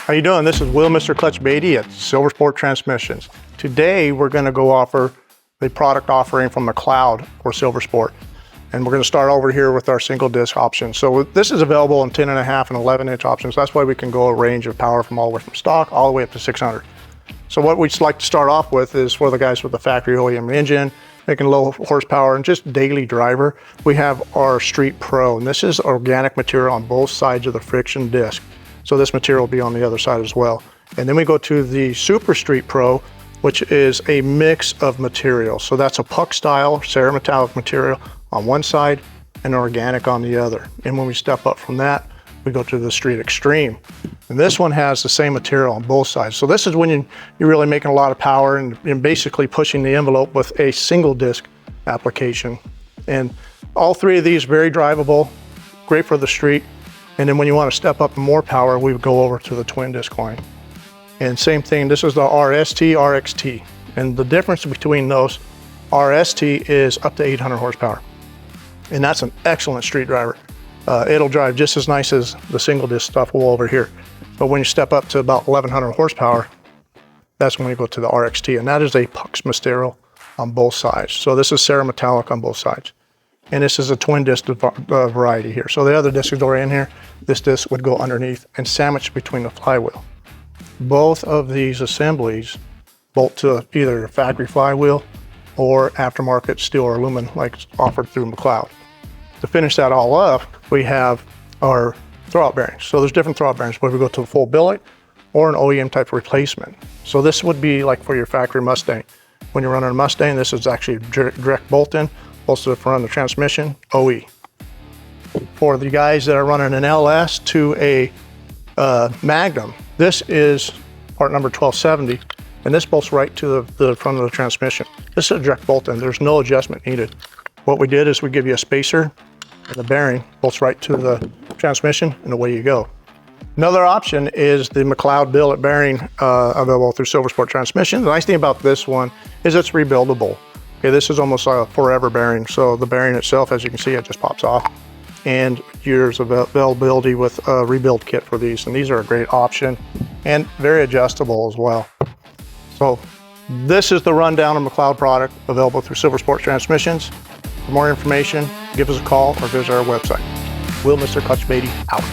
How you doing? This is Will Mr. Clutch Beatty at Silver Sport Transmissions. Today we're going to go offer the product offering from McLeod for Silver Sport. And we're going to start over here with our single disc option. So this is available in 10.5 and 11-inch options. That's why we can go a range of power from all the way from stock all the way up to 600. So what we'd like to start off with is for the guys with the factory OEM engine, making low horsepower and just daily driver, we have our Street Pro. And this is organic material on both sides of the friction disc. So this material will be on the other side as well. And then we go to the Super Street Pro, which is a mix of materials. So that's a puck style cerametallic material on one side and organic on the other. And when we step up from that, we go to the Street Extreme. And this one has the same material on both sides. So this is when you're really making a lot of power and basically pushing the envelope with a single disc application. And all three of these very drivable, great for the street. And then when you want to step up more power, we would go over to the twin disc line. And same thing, this is the RST, RXT. And the difference between those, RST is up to 800 horsepower. And that's an excellent street driver. It'll drive just as nice as the single disc stuff will over here. But when you step up to about 1100 horsepower, that's when we go to the RXT. And that is a pucks material on both sides. So this is cerametallic on both sides. And this is a twin disc variety here. So the other disc is already in here. This disc would go underneath and sandwich between the flywheel. Both of these assemblies bolt to either a factory flywheel or aftermarket steel or aluminum like offered through McLeod. To finish that all up, we have our throwout bearings. So there's different throwout bearings, whether we go to a full billet or an OEM type replacement. So this would be like for your factory Mustang. When you're running a Mustang, this is actually direct bolt-in, bolts to the front of the transmission, OE. For the guys that are running an LS to a Magnum, this is part number 1270, and this bolts right to the front of the transmission. This is a direct bolt-in, there's no adjustment needed. What we did is we give you a spacer, and the bearing bolts right to the transmission, and away you go. Another option is the McLeod billet bearing available through Silver Sport Transmissions. The nice thing about this one is it's rebuildable. Okay, this is almost a forever bearing. So the bearing itself, as you can see, it just pops off. And years of availability with a rebuild kit for these. And these are a great option and very adjustable as well. So this is the rundown of McLeod product available through Silver Sport Transmissions. For more information, give us a call or visit our website. Will Mr. Clutch Beatty out.